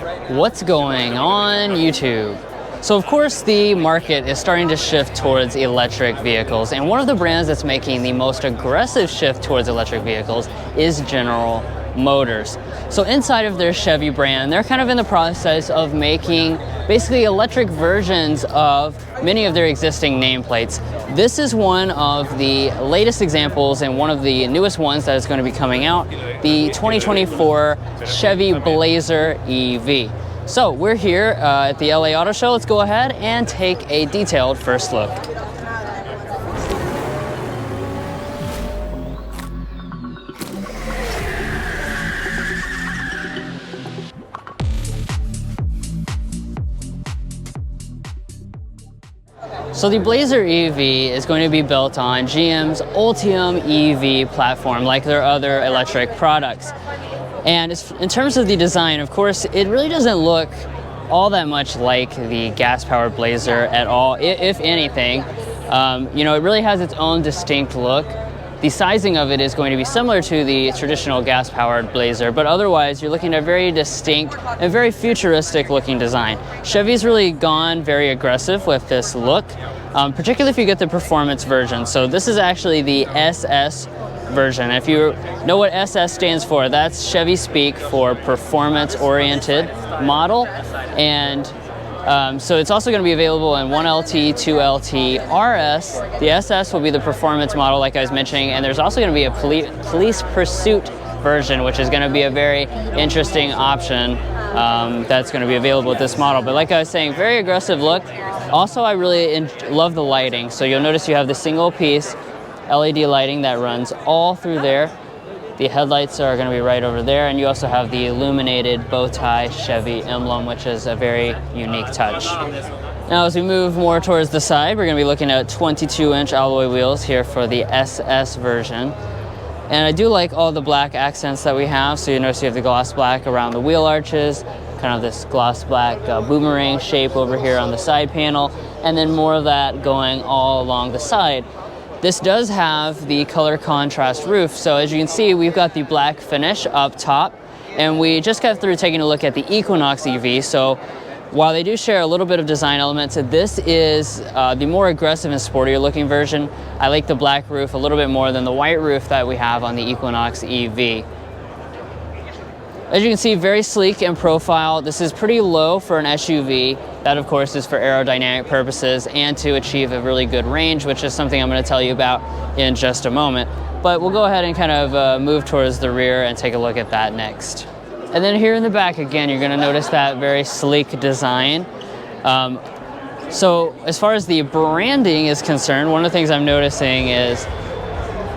What's going on YouTube? So of course the market is starting to shift towards electric vehicles, and one of the brands that's making the most aggressive shift towards electric vehicles is General Motors. So inside of their Chevy brand, they're kind of in the process of making basically electric versions of many of their existing nameplates. This is one of the latest examples and one of the newest ones that is going to be coming out, the 2024 Chevy Blazer EV. So we're here at the LA Auto Show. Let's go ahead and take a detailed first look. So the Blazer EV is going to be built on GM's Ultium EV platform, like their other electric products. And in terms of the design, of course, it really doesn't look all that much like the gas-powered Blazer at all, if anything. You know, it really has its own distinct look. The sizing of it is going to be similar to the traditional gas-powered Blazer, but otherwise you're looking at a very distinct and very futuristic-looking design. Chevy's really gone very aggressive with this look, particularly if you get the performance version. So this is actually the SS version. If you know what SS stands for, that's Chevy speak for performance-oriented model. And so it's also going to be available in 1LT, 2LT, RS. The SS will be the performance model, like I was mentioning, and there's also going to be a police pursuit version, which is going to be a very interesting option that's going to be available with this model. But like I was saying, very aggressive look. Also, I really love the lighting. So you'll notice you have the single piece LED lighting that runs all through there. The headlights are going to be right over there, and you also have the illuminated bow tie Chevy emblem, which is a very unique touch. Now as we move more towards the side, we're going to be looking at 22-inch alloy wheels here for the SS version. And I do like all the black accents that we have. So you notice you have the gloss black around the wheel arches, kind of this gloss black boomerang shape over here on the side panel, and then more of that going all along the side. This does have the color contrast roof, so as you can see, we've got the black finish up top, and we just got through taking a look at the Equinox EV. So while they do share a little bit of design elements, this is the more aggressive and sportier looking version. I like the black roof a little bit more than the white roof that we have on the Equinox EV. As you can see, very sleek in profile. This is pretty low for an SUV. That, of course, is for aerodynamic purposes and to achieve a really good range, which is something I'm going to tell you about in just a moment. But we'll go ahead and kind of move towards the rear and take a look at that next. And then here in the back, again, you're going to notice that very sleek design. So as far as the branding is concerned, one of the things I'm noticing is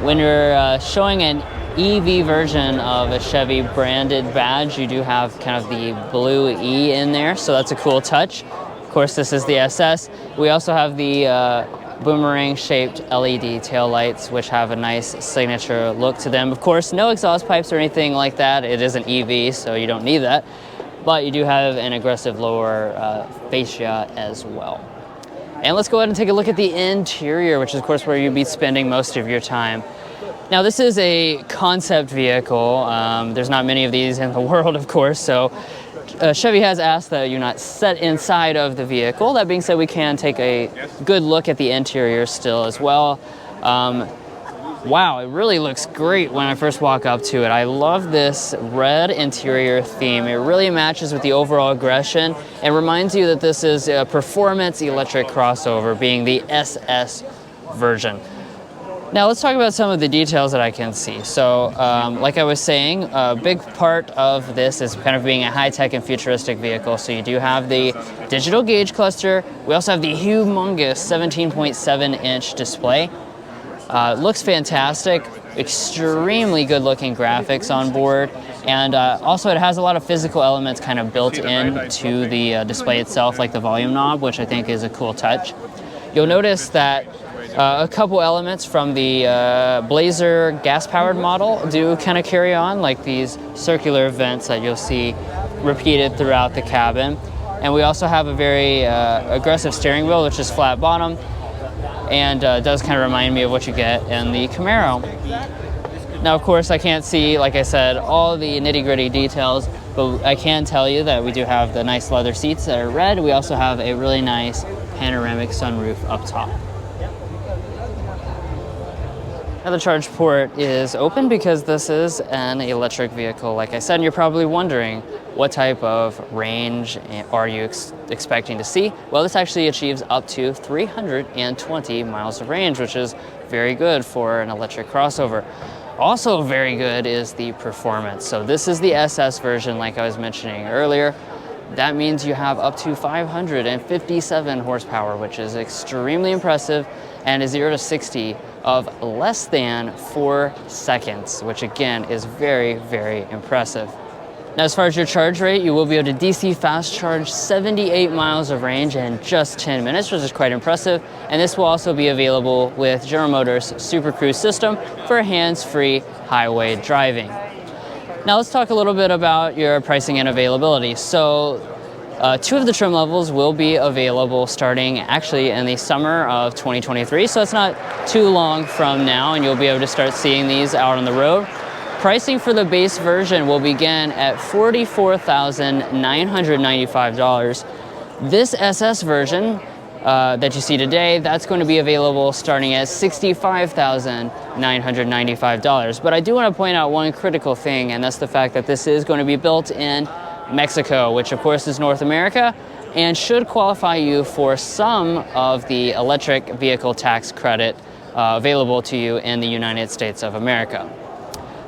when you're showing an EV version of a Chevy branded badge, you do have kind of the blue E in there, so that's a cool touch. Of course, this is the SS. We also have the boomerang shaped LED taillights, which have a nice signature look to them. Of course, no exhaust pipes or anything like that. It is an EV, so you don't need that, but you do have an aggressive lower fascia as well. And let's go ahead and take a look at the interior, which is of course where you'd be spending most of your time. Now this is a concept vehicle. There's not many of these in the world, of course, so Chevy has asked that you not sit inside of the vehicle. That being said, we can take a good look at the interior still as well. Wow, it really looks great when I first walk up to it. I love this red interior theme. It really matches with the overall aggression and reminds you that this is a performance electric crossover, being the SS version. Now let's talk about some of the details that I can see. So like I was saying, a big part of this is kind of being a high-tech and futuristic vehicle. So you do have the digital gauge cluster. We also have the humongous 17.7-inch display. Looks fantastic, extremely good-looking graphics on board. And also it has a lot of physical elements kind of built into the display itself, like the volume knob, which I think is a cool touch. You'll notice that a couple elements from the Blazer gas-powered model do kind of carry on, like these circular vents that you'll see repeated throughout the cabin. And we also have a very aggressive steering wheel, which is flat bottom, and does kind of remind me of what you get in the Camaro. Now, of course, I can't see, like I said, all the nitty-gritty details, but I can tell you that we do have the nice leather seats that are red. We also have a really nice panoramic sunroof up top. Now the charge port is open because this is an electric vehicle, like I said, and you're probably wondering what type of range are you expecting to see? Well, this actually achieves up to 320 miles of range, which is very good for an electric crossover. Also very good is the performance. So this is the SS version, like I was mentioning earlier. That means you have up to 557 horsepower, which is extremely impressive, and a 0 to 60 of less than 4 seconds, which again is very, very impressive. Now, as far as your charge rate, you will be able to DC fast charge 78 miles of range in just 10 minutes, which is quite impressive. And this will also be available with General Motors Super Cruise system for hands-free highway driving. Now let's talk a little bit about your pricing and availability. So 2 of the trim levels will be available starting actually in the summer of 2023. So it's not too long from now, and you'll be able to start seeing these out on the road. Pricing for the base version will begin at $44,995. This SS version that you see today, that's going to be available starting at $65,995. But I do want to point out one critical thing, and that's the fact that this is going to be built in Mexico, which of course is North America, and should qualify you for some of the electric vehicle tax credit available to you in the United States of America.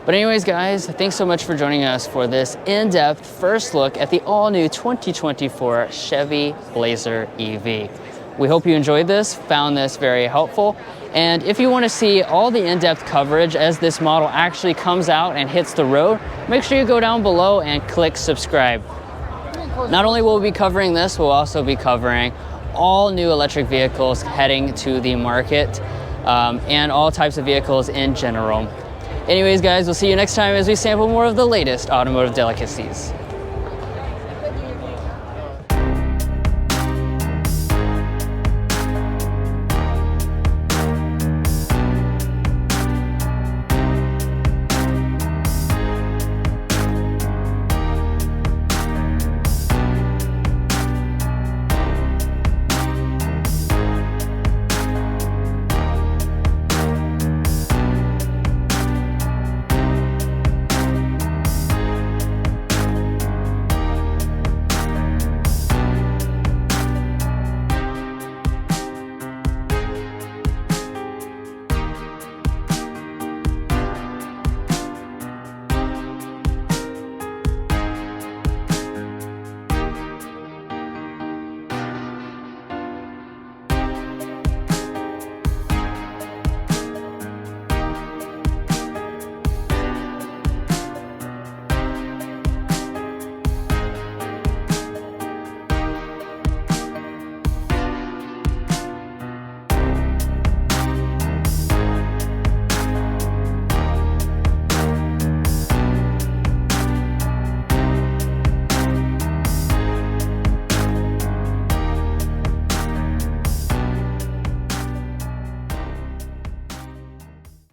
But anyways, guys, thanks so much for joining us for this in-depth first look at the all-new 2024 Chevy Blazer EV. We hope you enjoyed this, found this very helpful, and if you want to see all the in-depth coverage as this model actually comes out and hits the road, make sure you go down below and click subscribe. Not only will we be covering this, we'll also be covering all new electric vehicles heading to the market and all types of vehicles in general. Anyways, guys, we'll see you next time as we sample more of the latest automotive delicacies.